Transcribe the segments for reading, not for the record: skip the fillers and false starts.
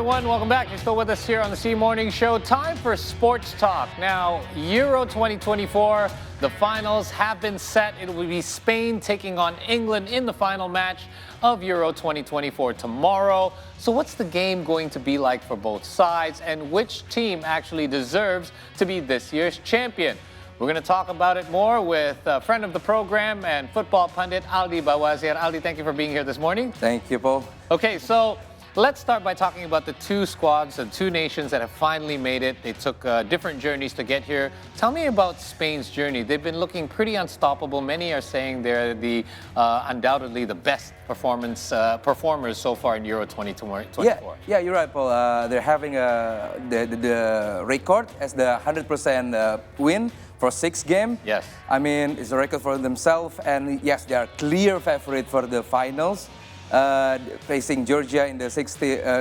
everyone. Welcome back. You're still with us here on the C Morning Show. Time for sports talk. Now, Euro 2024, the finals have been set. It will be Spain taking on England in the final match of Euro 2024 tomorrow. So what's the game going to be like for both sides, and which team actually deserves to be this year's champion? We're going to talk about it more with a friend of the program and football pundit, Aldi Bawazier. Aldi, thank you for being here this morning. Thank you, Paul. Okay, so let's start by talking about the two squads and two nations that have finally made it. They took different journeys to get here. Tell me about Spain's journey. They've been looking pretty unstoppable. Many are saying they're the undoubtedly the best performers so far in Euro 2024. Yeah, you're right, Paul. They're having the record as the 100% win for 6 games. Yes. I mean, it's a record for themselves, and yes, they are clear favorite for the finals. Facing Georgia in the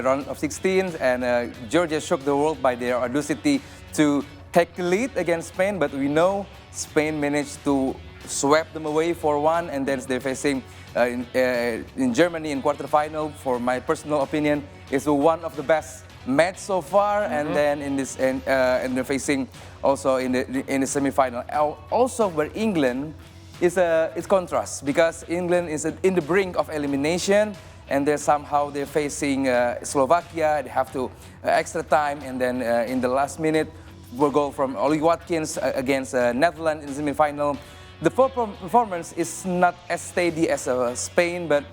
round of 16, and Georgia shocked the world by their audacity to take the lead against Spain, but we know Spain managed to sweep them away 4-1, and then they're facing in Germany in quarterfinal. For my personal opinion, it's one of the best match so far, and then in this and they're facing also in the semi-final. Also, where England is it's contrast, because England is in the brink of elimination, and they're facing Slovakia. They have to extra time, and then in the last minute, we'll go from Ollie Watkins against Netherlands in the semi-final. The performance is not as steady as Spain, but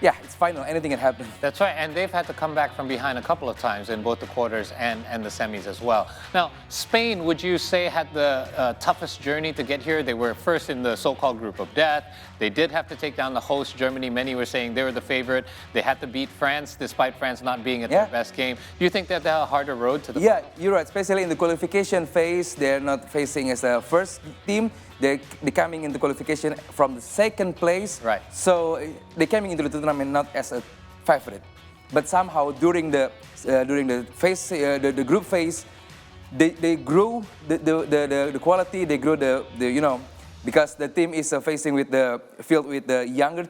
yeah, it's final. Anything can happen. That's right, and they've had to come back from behind a couple of times in both the quarters and the semis as well. Now, Spain, would you say, had the toughest journey to get here? They were first in the so-called group of death. They did have to take down the host, Germany. Many were saying they were the favorite. They had to beat France, despite France not being at their best game. Do you think that they had a harder road to the final? You're right. Especially in the qualification phase, they're not facing as a first team. They're coming into qualification from the second place. Right. So they're coming into the tournament not as a favorite, but somehow during the phase, the group phase, they grew the quality. They grew because the team is facing with the field with the younger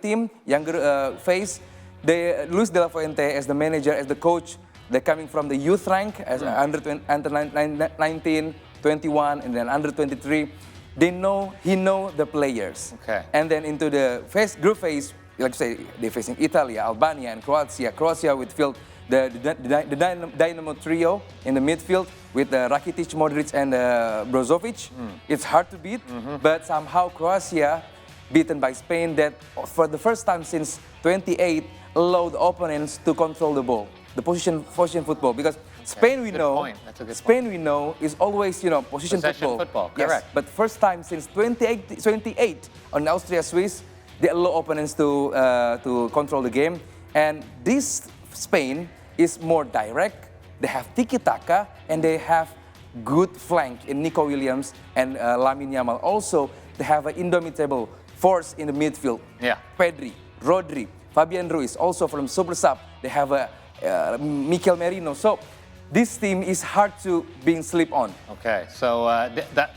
phase. They Luis de la Fuente as the manager, as the coach. They're coming from the youth rank as under 19, 21, and then under 23. He know the players. Okay. And then into the group phase, like say, they're facing Italy, Albania, and Croatia. Croatia with the Dynamo trio in the midfield with Rakitic, Modric, and Brozovic. It's hard to beat, but somehow Croatia, beaten by Spain, that for the first time since 28 allowed opponents to control the ball, the position football, because Spain we know is always possession football. Correct. Yes, but first time since 28 on Austria Swiss, they allow opponents to control the game, and this Spain is more direct. They have tiki-taka, and they have good flank in Nico Williams and Lamine Yamal. Also, they have an indomitable force in the midfield. Yeah. Pedri, Rodri, Fabian Ruiz. Also from Super Sub, they have Mikel Merino. So this team is hard to being sleep on. Okay, so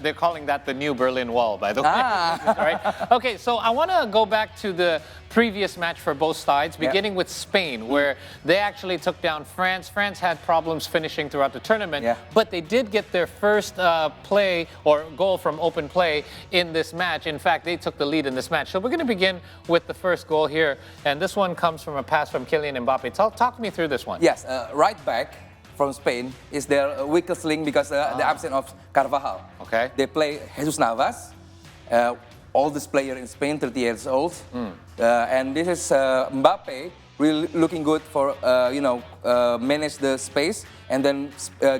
they're calling that the new Berlin Wall, by the way. Right? Okay, so I want to go back to the previous match for both sides, beginning with Spain, where they actually took down France. France had problems finishing throughout the tournament, but they did get their first play or goal from open play in this match. In fact, they took the lead in this match. So we're going to begin with the first goal here, and this one comes from a pass from Kylian Mbappe. Talk me through this one. Yes, right back from Spain is their weakest link because the absence of Carvajal. Okay. They play Jesus Navas, oldest player in Spain, 30 years old. And this is Mbappe, really looking good for, manage the space and then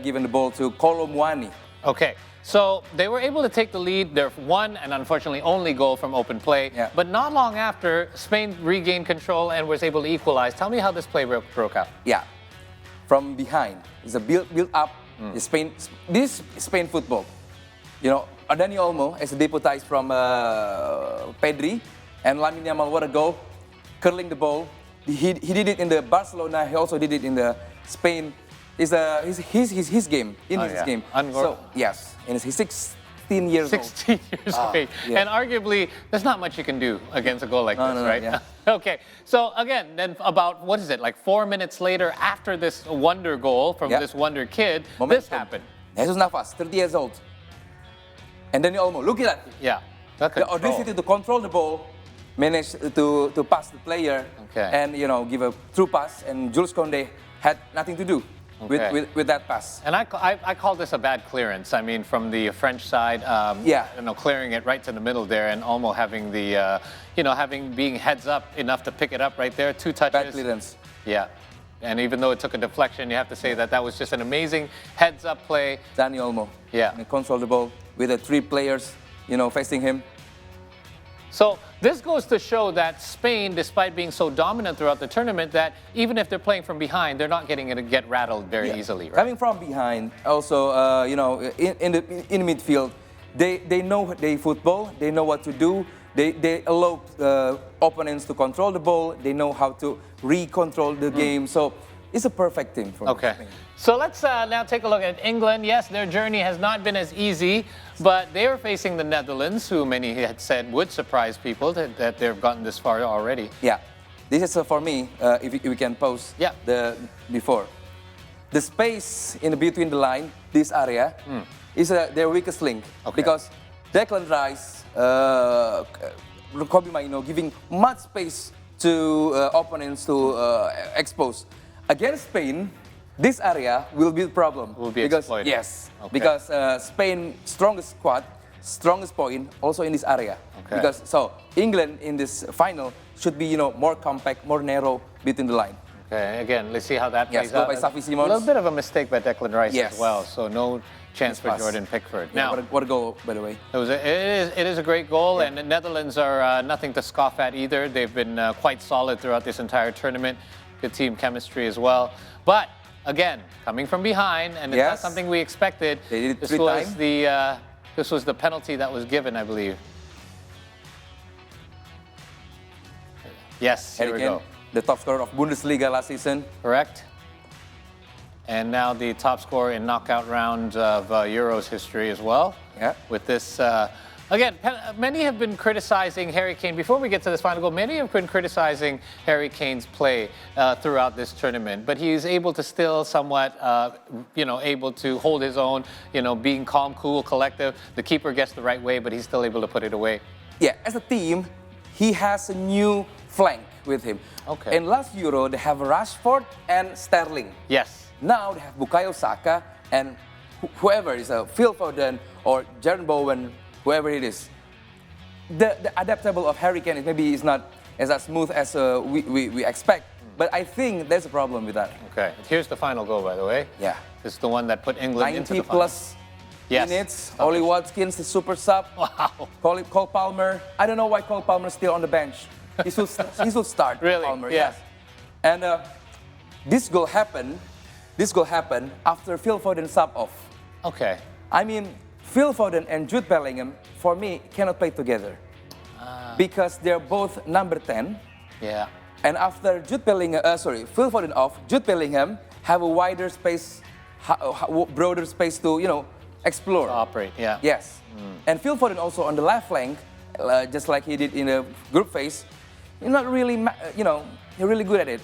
giving the ball to Kolo Muani. Okay. So they were able to take the lead, their one and unfortunately only goal from open play. Yeah. But not long after, Spain regained control and was able to equalize. Tell me how this play broke out. Yeah. From behind, it's a build up. This Spain football. Dani Olmo as a deputized from Pedri, and Lamine Yamal, what a goal, curling the ball. He did it in the Barcelona. He also did it in the Spain. It's his game his game. So yes, and he's 16 years old. 16 years of age. Yeah. And arguably, there's not much you can do against a goal like this, right? Yeah. Okay, so again, then about, what is it, like 4 minutes later after this wonder goal from this wonder kid, this happened. Jesus Navas, 30 years old. And then Olmo, look at that. Yeah. The audacity to control the ball, managed to pass the player, and give a true pass, and Jules Koundé had nothing to do with that pass. And I call this a bad clearance. I mean, from the French side, clearing it right to the middle there, and Olmo having the, being heads up enough to pick it up right there, 2 touches. Bad clearance. Yeah. And even though it took a deflection, you have to say that was just an amazing heads-up play. Dani Olmo. Yeah. And control the ball with the 3 players, facing him. So this goes to show that Spain, despite being so dominant throughout the tournament, that even if they're playing from behind, they're not getting it to get rattled very easily. Right? Coming from behind, also, in the midfield, they know they football, they know what to do. They allow opponents to control the ball. They know how to re-control the game. So it's a perfect team for me. So let's now take a look at England. Yes, their journey has not been as easy, but they are facing the Netherlands, who many had said would surprise people that they've gotten this far already. Yeah, this is for me, if we can pause before. The space in between the line, this area, is their weakest link. Because Declan Rice, Kobe Mainoo giving much space to opponents to expose. Against Spain, this area will be a problem. Will be because exploited. Yes, because Spain strongest squad, strongest point also in this area. Because England in this final should be more compact, more narrow between the line. Okay, again, let's see how that plays out. By Safi a Simons. little bit of a mistake by Declan Rice as well, so no chance for Jordan Pickford. Now, what a goal, by the way. It is a great goal, and the Netherlands are nothing to scoff at either. They've been quite solid throughout this entire tournament. Good team chemistry as well. But again, coming from behind, and it's not something we expected. They did it 3 times. This was the penalty that was given, I believe. Yes, here we go. The top scorer of Bundesliga last season. Correct. And now the top scorer in knockout round of Euros history as well. Yeah. With this, again, many have been criticizing Harry Kane. Before we get to this final goal, many have been criticizing Harry Kane's play throughout this tournament. But he's able to still somewhat, able to hold his own, being calm, cool, collective. The keeper gets the right way, but he's still able to put it away. Yeah, as a team, he has a new flank with him. In last Euro, they have Rashford and Sterling. Yes. Now they have Bukayo Saka and whoever is Phil Foden or Jaron Bowen, whoever it is. The adaptable of Harry Kane maybe is not as smooth as we expect, but I think there's a problem with that. Okay, here's the final goal, by the way. Yeah. This is the one that put England into the final. 90 plus minutes. Ollie Watkins, the super sub. Wow. Cole Palmer. I don't know why Cole Palmer is still on the bench. He should start. Really? Palmer, yes. And this goal happened after Phil Foden sub off. Okay. I mean, Phil Foden and Jude Bellingham, for me, cannot play together. Because they're both number 10. Yeah. And after Phil Foden off, Jude Bellingham have a wider space, broader space to, explore. To operate, yeah. Yes. And Phil Foden also on the left flank, just like he did in the group phase, he's not really, he's really good at it.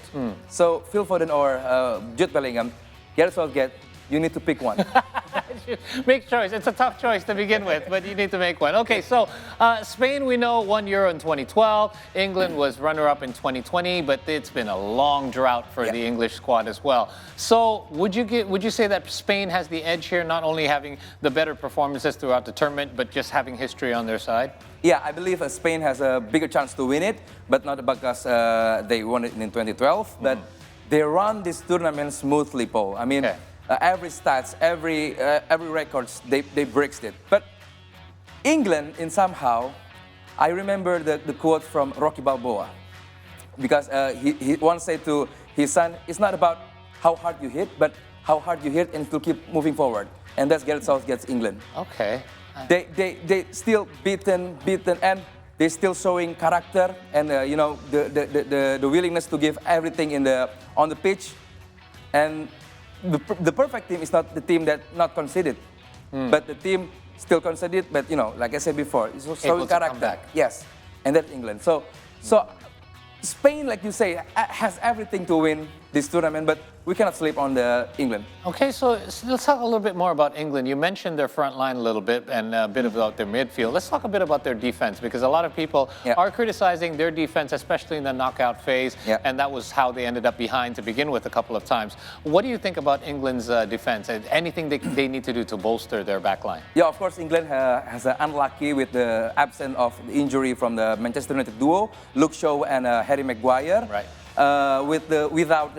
So Phil Foden or Jude Bellingham, Gareth Southgate, you need to pick one. Make choice. It's a tough choice to begin with, but you need to make one. Okay, so Spain, we know, won Euro in 2012. England was runner-up in 2020, but it's been a long drought for the English squad as well. So would you say that Spain has the edge here, not only having the better performances throughout the tournament, but just having history on their side? Yeah, I believe Spain has a bigger chance to win it, but not because they won it in 2012, but they run this tournament smoothly, Paul. I mean, every stats, every records, they breaks it. But England, in somehow, I remember the quote from Rocky Balboa, because he once said to his son, it's not about how hard you hit, but how hard you hit and still keep moving forward. And that's Gareth Southgate's England. Okay. They still beaten, and they're still showing character and the willingness to give everything on the pitch. And the perfect team is not the team that not conceded, but the team still conceded. But like I said before, it's showing character. Yes, and that's England. So Spain, like you say, has everything to win this tournament, but we cannot sleep on the England. Okay, so let's talk a little bit more about England. You mentioned their front line a little bit and a bit about their midfield. Let's talk a bit about their defense, because a lot of people are criticizing their defense, especially in the knockout phase, and that was how they ended up behind to begin with a couple of times. What do you think about England's defense and anything they need to do to bolster their back line? Yeah, of course, England has unlucky with the absence of the injury from the Manchester United duo, Luke Shaw and Harry Maguire. Right. Without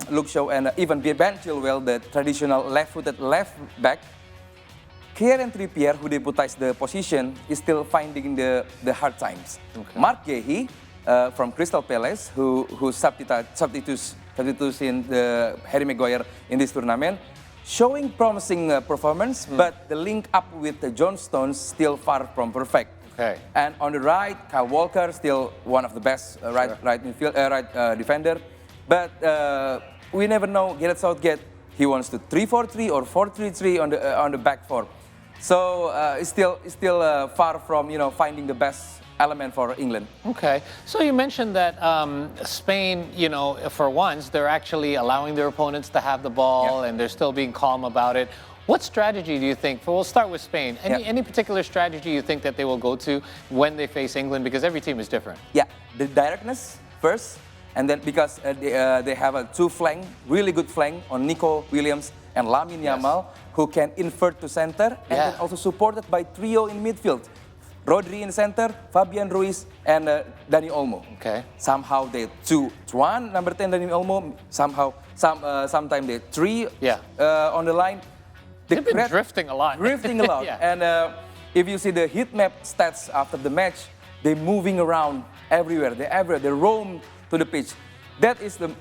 Luke Shaw and even Ben Chilwell, the traditional left-footed left back, Kieran Trippier, who deputized the position, is still finding the hard times. Okay. Mark Gahey from Crystal Palace, who substitutes in the Harry Maguire in this tournament, showing promising performance, but the link up with John Stones still far from perfect. Okay. And on the right, Kyle Walker, still one of the best right defender. But we never know. Gareth Southgate, he wants to 3-4-3 or 4-3-3 on the back four. So it's still far from finding the best element for England. Okay, so you mentioned that Spain, for once, they're actually allowing their opponents to have the ball, and they're still being calm about it. What strategy do you think? We'll start with Spain. Any particular strategy you think that they will go to when they face England? Because every team is different. Yeah, the directness first, and then because they have a really good flank on Nico Williams and Lamine Yamal, who can invert to center, and then also supported by trio in midfield. Rodri in center, Fabian Ruiz, and Dani Olmo. Okay. Somehow they 2-1, number 10 Dani Olmo. Sometimes they 3 on the line. They've been drifting a lot. Drifting a lot. And if you see the heat map stats after the match, they're moving around everywhere. They roam to the pitch. That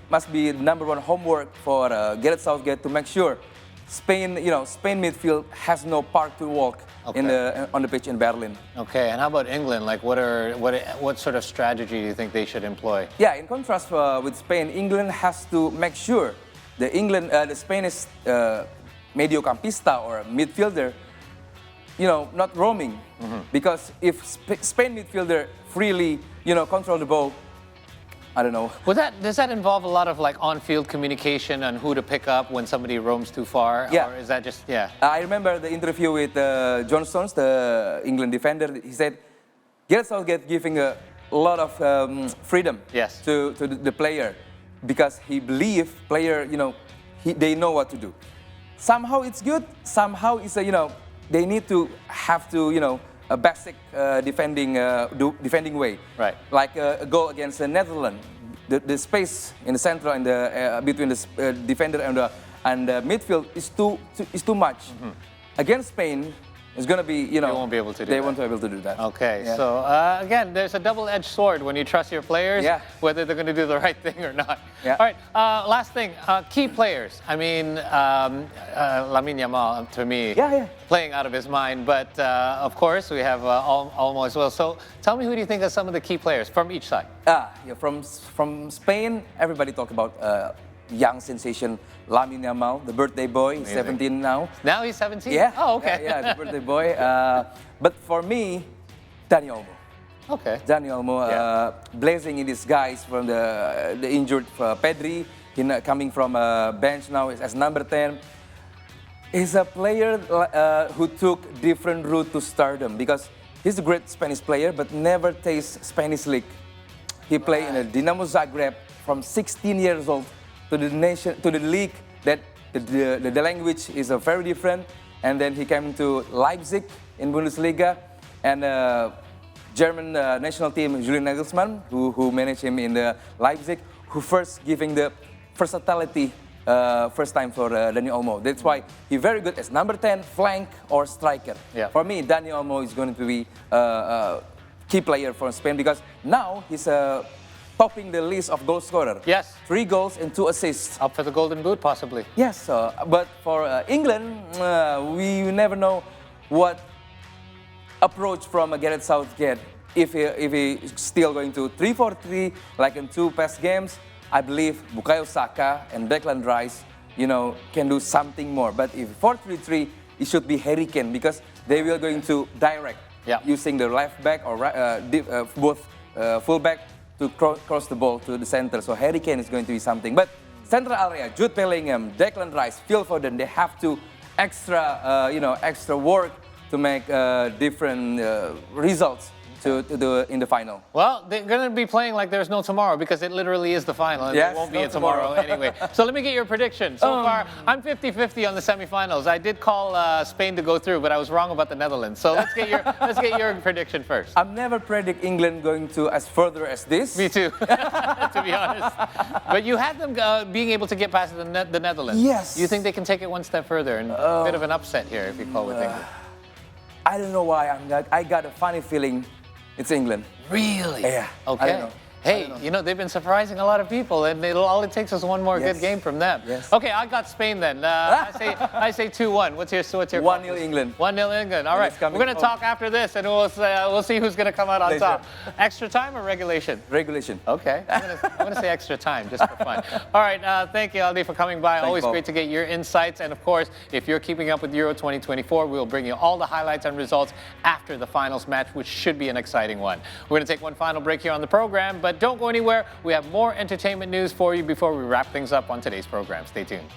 must be the number one homework for Gareth Southgate to make sure Spain midfield has no park to walk on the pitch in Berlin. Okay, and how about England? Like, what sort of strategy do you think they should employ? Yeah, in contrast with Spain, England has to make sure the Spanish mediocampista or midfielder, not roaming. Because if Spain midfielder freely, control the ball, I don't know. Does that involve a lot of on-field communication on who to pick up when somebody roams too far? Yeah. Or is that just, I remember the interview with John Stones, the England defender. He said, Gareth Southgate giving a lot of freedom to the player, because he believes player, they know what to do. Somehow it's good. Somehow it's they need to have to a basic defending way. Right. Like a goal against the Netherlands, the space in the center and between the defender and the midfield is too much. Against Spain, it's going to be, they won't be able to do that. They won't be able to do that. Okay, so again, there's a double-edged sword when you trust your players, whether they're going to do the right thing or not. Yeah. All right, last thing, key players. I mean, Lamine Yamal, to me, playing out of his mind. But of course, we have Olmo as well. So tell me, who do you think are some of the key players from each side? From Spain, everybody talk about young sensation Lamine Yamal, the birthday boy. He's 17 now. Now he's 17? Yeah. Oh, okay. The birthday boy. But for me, Dani Olmo. Okay. Dani Olmo, blazing in disguise from the injured Pedri, coming from bench now as number 10. He's a player who took different route to stardom, because he's a great Spanish player, but never tastes Spanish league. He played in a Dinamo Zagreb from 16 years old to the league that the language is very different, and then he came to Leipzig in Bundesliga, and German national team Julian Nagelsmann, who managed him in the Leipzig, who first giving the versatility first time for Dani Olmo. That's why he's very good as number 10, flank or striker. Yeah. For me, Dani Olmo is going to be a key player for Spain, because now he's topping the list of goal scorer. Yes. 3 goals and 2 assists. Up for the Golden Boot, possibly. Yes, but for England, we never know what approach from Gareth Southgate. If he's still going to 3-4-3, like in 2 past games, I believe Bukayo Saka and Declan Rice, can do something more. But if 4-3-3, it should be Harry Kane, because they will going to direct using the left back or both full back to cross the ball to the center. So Harry Kane is going to be something. But central area, Jude Bellingham, Declan Rice, Phil Foden, they have to extra work to make different results to do in the final. Well, they're going to be playing like there's no tomorrow because it literally is the final and Yes, there won't be no a tomorrow anyway. So let me get your prediction. So far, I'm 50-50 on the semifinals. I did call Spain to go through, but I was wrong about the Netherlands. So let's get your prediction first. I've never predict England going to as further as this. Me too, to be honest. But you had them being able to get past the Netherlands. Yes. You think they can take it one step further and a bit of an upset here, if you call with England? I don't know why. I got a funny feeling it's England. Really? Yeah. Okay. I don't know. Hey, they've been surprising a lot of people, and all it takes is one more good game from them. Yes. Okay, I got Spain then. I say 2-1. What's your 1-0 England. 1-0 England. All right. We're going to talk after this, and we'll see who's going to come out on top. Extra time or regulation? Regulation. Okay. I'm going to say extra time just for fun. All right. Thank you, Aldi, for coming by. Always great to get your insights. And of course, if you're keeping up with Euro 2024, we'll bring you all the highlights and results after the finals match, which should be an exciting one. We're going to take one final break here on the program, but don't go anywhere. We have more entertainment news for you before we wrap things up on today's program. Stay tuned.